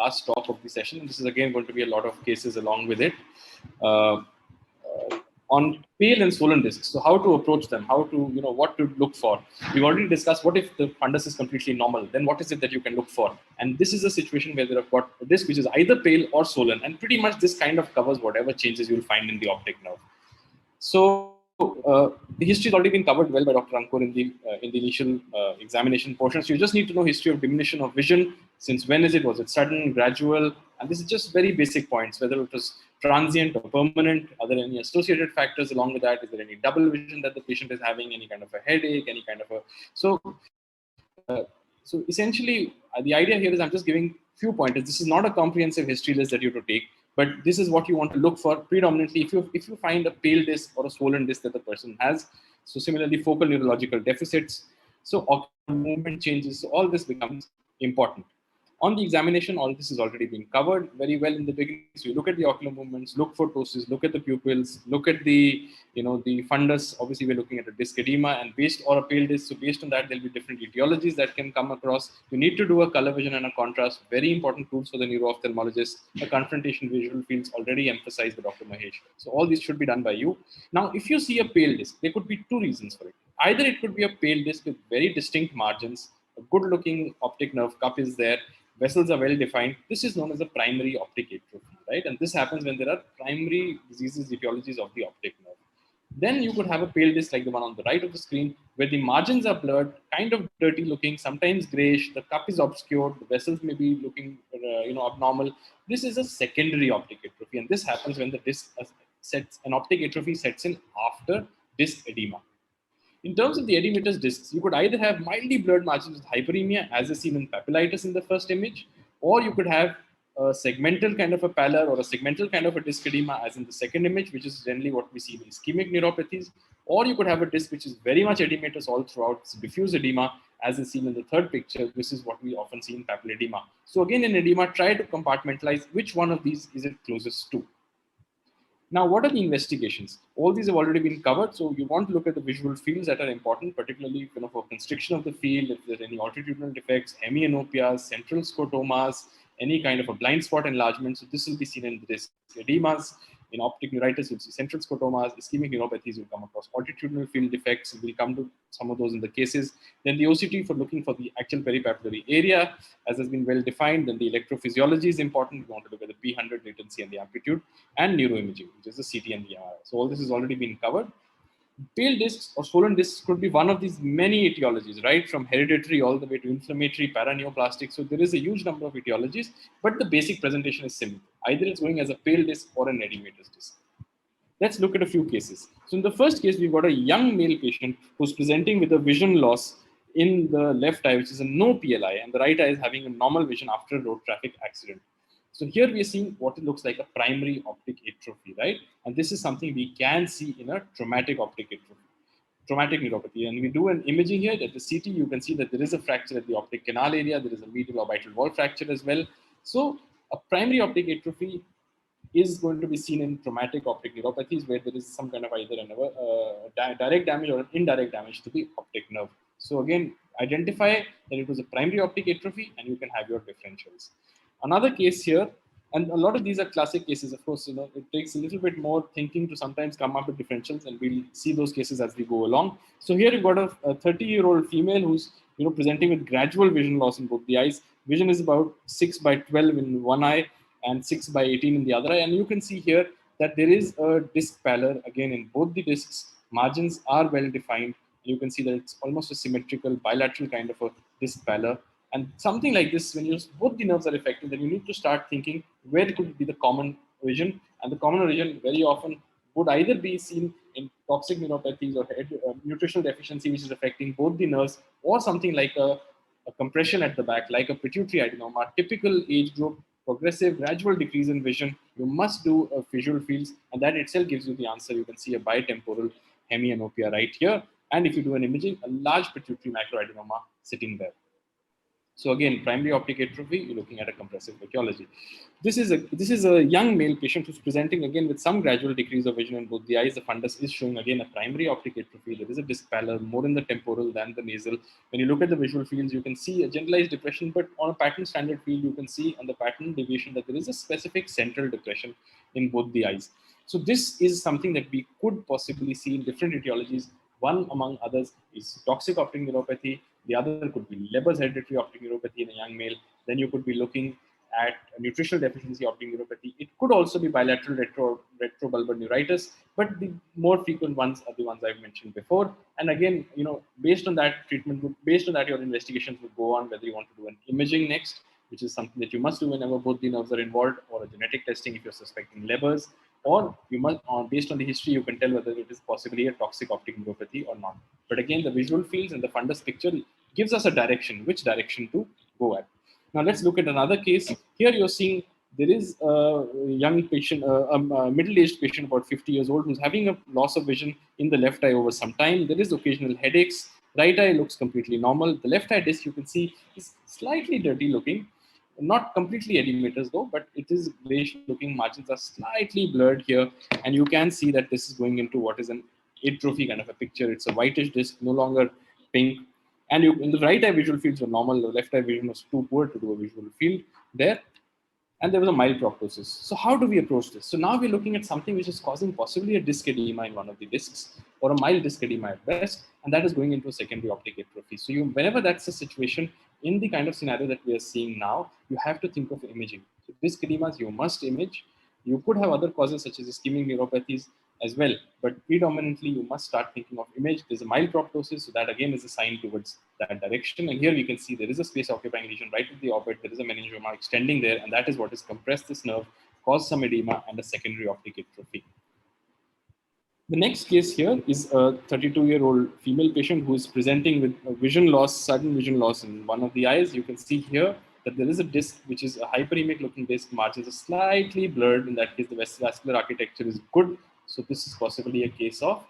last talk of the session. This is again going to be a lot of cases along with it. Uh, on pale and swollen discs. So how to approach them, how to, what to look for. We've already discussed what if the fundus is completely normal, then what is it that you can look for? And this is a situation where they've got a disc which is either pale or swollen, and pretty much this kind of covers whatever changes you'll find in the optic nerve. So the history has already been covered well by Dr. Ankur in the initial examination portion. So you just need to know history of diminution of vision. Since when is it? Was it sudden, gradual? And this is just very basic points, whether it was transient or permanent. Are there any associated factors along with that? Is there any double vision that the patient is having? Any kind of a headache? Any kind of a... So essentially, the idea here is I'm just giving few pointers. This is not a comprehensive history list that you have to take, but this is what you want to look for predominantly if you find a pale disc or a swollen disc that the person has. So similarly, focal neurological deficits, so ocular movement changes, so all this becomes important. On the examination, all this is already being covered very well in the beginning. So you look at the ocular movements, look for ptosis, look at the pupils, look at the, the fundus. Obviously, we're looking at a disc edema and or a pale disc. So based on that, there'll be different etiologies that can come across. You need to do a color vision and a contrast, very important tools for the neuro-ophthalmologist. The confrontation visual fields already emphasized by Dr. Mahesh. So all this should be done by you. Now, if you see a pale disc, there could be two reasons for it. Either it could be a pale disc with very distinct margins, a good-looking optic nerve cup is there, vessels are well defined. This is known as a primary optic atrophy, right? And this happens when there are primary diseases, etiologies of the optic nerve. Then you could have a pale disc like the one on the right of the screen, where the margins are blurred, kind of dirty looking, sometimes grayish, the cup is obscured, the vessels may be looking abnormal. This is a secondary optic atrophy, and this happens when the disc an optic atrophy sets in after disc edema. In terms of the edematous discs, you could either have mildly blurred margins with hyperemia, as is seen in papillitis in the first image, or you could have a segmental kind of a pallor or a segmental kind of a disc edema, as in the second image, which is generally what we see in ischemic neuropathies, or you could have a disc which is very much edematous all throughout, it's diffuse edema, as is seen in the third picture. This is what we often see in papilledema. So again, in edema, try to compartmentalize which one of these is it closest to. Now, what are the investigations? All these have already been covered. So you want to look at the visual fields that are important, particularly for constriction of the field, if there are any altitudinal defects, hemianopias, central scotomas, any kind of a blind spot enlargement. So this will be seen in this edemas. In optic neuritis, you'll see central scotomas. Ischemic neuropathies will come across altitudinal field defects. We'll come to some of those in the cases. Then the OCT for looking for the actual peripapillary area, as has been well defined. Then the electrophysiology is important. We want to look at the P100 latency and the amplitude, and neuroimaging, which is the CT and the MRI. So all this has already been covered. Pale discs or swollen discs could be one of these many etiologies, right? From hereditary all the way to inflammatory, paraneoplastic. So there is a huge number of etiologies, but the basic presentation is simple. Either it's going as a pale disc or an edematous disc. Let's look at a few cases. So in the first case, we've got a young male patient who's presenting with a vision loss in the left eye, which is a no PLI, and the right eye is having a normal vision after a road traffic accident. So here we are seeing what it looks like a primary optic atrophy, right? And this is something we can see in a traumatic optic atrophy, traumatic neuropathy. And we do an imaging here at the CT, you can see that there is a fracture at the optic canal area. There is a medial orbital wall fracture as well. So a primary optic atrophy is going to be seen in traumatic optic neuropathies where there is some kind of either a direct damage or an indirect damage to the optic nerve. So again, identify that it was a primary optic atrophy and you can have your differentials. Another case here, and a lot of these are classic cases, of course, it takes a little bit more thinking to sometimes come up with differentials, and we'll see those cases as we go along. So here you've got a 30-year-old female who's presenting with gradual vision loss in both the eyes. Vision is about 6/12 in one eye and 6/18 in the other eye. And you can see here that there is a disc pallor again in both the discs. Margins are well defined. You can see that it's almost a symmetrical bilateral kind of a disc pallor. And something like this, when both the nerves are affected, then you need to start thinking where could be the common origin. And the common origin very often would either be seen in toxic neuropathies or nutritional deficiency, which is affecting both the nerves, or something like a compression at the back, like a pituitary adenoma, typical age group, progressive, gradual decrease in vision. You must do a visual fields, and that itself gives you the answer. You can see a bitemporal hemianopia right here. And if you do an imaging, a large pituitary macroadenoma sitting there. So again, primary optic atrophy, you're looking at a compressive etiology. This is a young male patient who's presenting again with some gradual decrease of vision in both the eyes. The fundus is showing again a primary optic atrophy. There is a disc pallor more in the temporal than the nasal. When you look at the visual fields, you can see a generalized depression, but on a pattern standard field, you can see on the pattern deviation that there is a specific central depression in both the eyes. So this is something that we could possibly see in different etiologies. One among others is toxic optic neuropathy. The other could be Leber's hereditary optic neuropathy in a young male. Then you could be looking at nutritional deficiency optic neuropathy. It could also be bilateral retrobulbar neuritis, but the more frequent ones are the ones I've mentioned before. And again, based on that treatment, based on that, your investigations would go on whether you want to do an imaging next, which is something that you must do whenever both the nerves are involved, or a genetic testing if you're suspecting Leber's, or you must, based on the history, you can tell whether it is possibly a toxic optic neuropathy or not. But again, the visual fields and the fundus picture gives us a direction, which direction to go at. Now let's look at another case. Here you're seeing there is a young patient, a middle-aged patient about 50 years old, who's having a loss of vision in the left eye over some time. There is occasional headaches. Right eye looks completely normal. The left eye disc, you can see, is slightly dirty looking. Not completely edematous though, but it is grayish looking. Margins are slightly blurred here, and you can see that this is going into what is an atrophy kind of a picture. It's a whitish disc, no longer pink. And in the right eye visual fields were normal. The left eye vision was too poor to do a visual field there. And there was a mild proptosis. So how do we approach this? So now we're looking at something which is causing possibly a disc edema in one of the discs, or a mild disc edema at best, and that is going into a secondary optic atrophy. So whenever that's a situation, in the kind of scenario that we are seeing now, you have to think of imaging. So disc edemas, you must image. You could have other causes such as ischemic neuropathies as well, but predominantly you must start thinking of image. There's a mild proptosis, so that again is a sign towards that direction. And here we can see there is a space occupying lesion right at the orbit. There is a meningioma extending there, and that is what has compressed this nerve, caused some edema and a secondary optic atrophy. The next case here is a 32-year-old female patient who is presenting with a vision loss, sudden vision loss in one of the eyes. You can see here that there is a disc which is a hyperemic looking disc. Margins are slightly blurred. In that case, the vascular architecture is good. So this is possibly a case of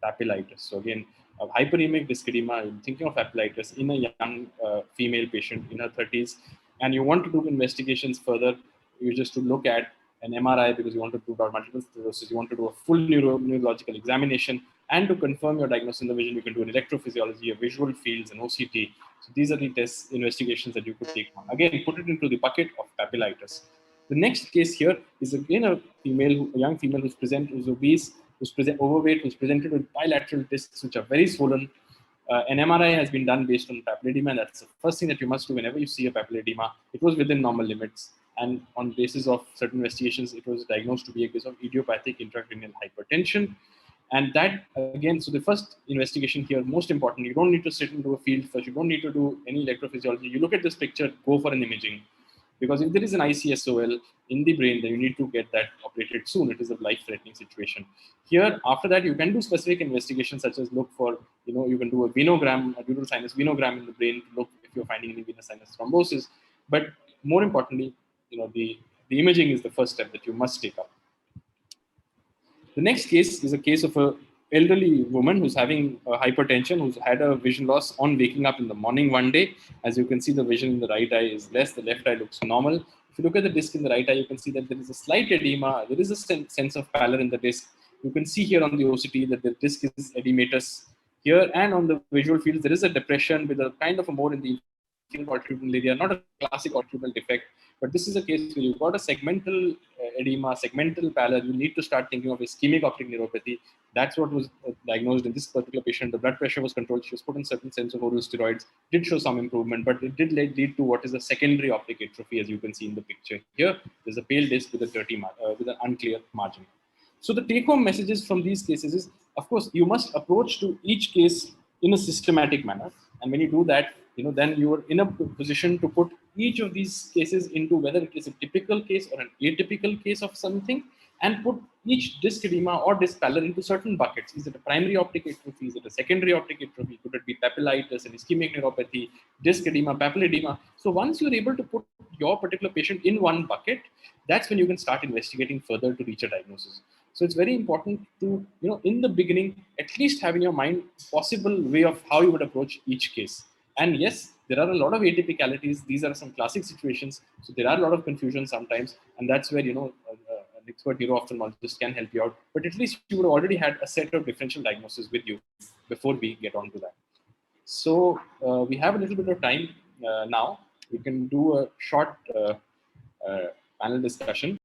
papillitis. So again, a hyperemic disc edema, I'm thinking of papillitis in a young female patient in her 30s. And you want to do investigations further. You just to look at an MRI because you want to do multiple sclerosis. You want to do a full neurological examination. And to confirm your diagnosis in the vision, you can do an electrophysiology, a visual fields, an OCT. So these are the tests, investigations that you could take on. Again, put it into the bucket of papillitis. The next case here is again a young female who's who's obese, overweight, who's presented with bilateral discs which are very swollen. An MRI has been done based on papilledema, and that's the first thing that you must do whenever you see a papilledema. It was within normal limits, and on basis of certain investigations, it was diagnosed to be a case of idiopathic intracranial hypertension. And that, again, so the first investigation here, most important, you don't need to sit into a field first, you don't need to do any electrophysiology. You look at this picture, go for an imaging. Because if there is an ICSOL in the brain, then you need to get that operated soon. It is a life-threatening situation. Here, after that, you can do specific investigations such as look for, you can do a venogram, a dural sinus venogram in the brain to look if you're finding any venous sinus thrombosis. But more importantly, the imaging is the first step that you must take up. The next case is a case of a elderly woman who's having hypertension, who's had a vision loss on waking up in the morning one day. As you can see, the vision in the right eye is less, the left eye looks normal. If you look at the disc in the right eye, you can see that there is a slight edema, there is a sense of pallor in the disc. You can see here on the OCT that the disc is edematous. Here and on the visual fields, there is a depression with a kind of a more in the orthogonal area, not a classic orthogonal defect, but this is a case where you've got a segmental edema, segmental pallor. You need to start thinking of ischemic optic neuropathy. That's what was diagnosed in this particular patient. The blood pressure was controlled. She was put on certain sense of oral steroids, did show some improvement, but it did lead to what is a secondary optic atrophy, as you can see in the picture here. There's a pale disc with a dirty, with an unclear margin. So the take-home messages from these cases is, of course, you must approach to each case in a systematic manner. And when you do that, then you are in a position to put each of these cases into whether it is a typical case or an atypical case of something, and put each disc edema or disc pallor into certain buckets. Is it a primary optic atrophy? Is it a secondary optic atrophy? Could it be papillitis, an ischemic neuropathy, disc edema, papilledema? So once you're able to put your particular patient in one bucket, that's when you can start investigating further to reach a diagnosis. So it's very important to, in the beginning, at least have in your mind possible way of how you would approach each case. And yes, there are a lot of atypicalities. These are some classic situations. So there are a lot of confusion sometimes. And that's where, an expert neuro-ophthalmologist can help you out. But at least you would already had a set of differential diagnoses with you before we get on to that. So we have a little bit of time now. We can do a short panel discussion.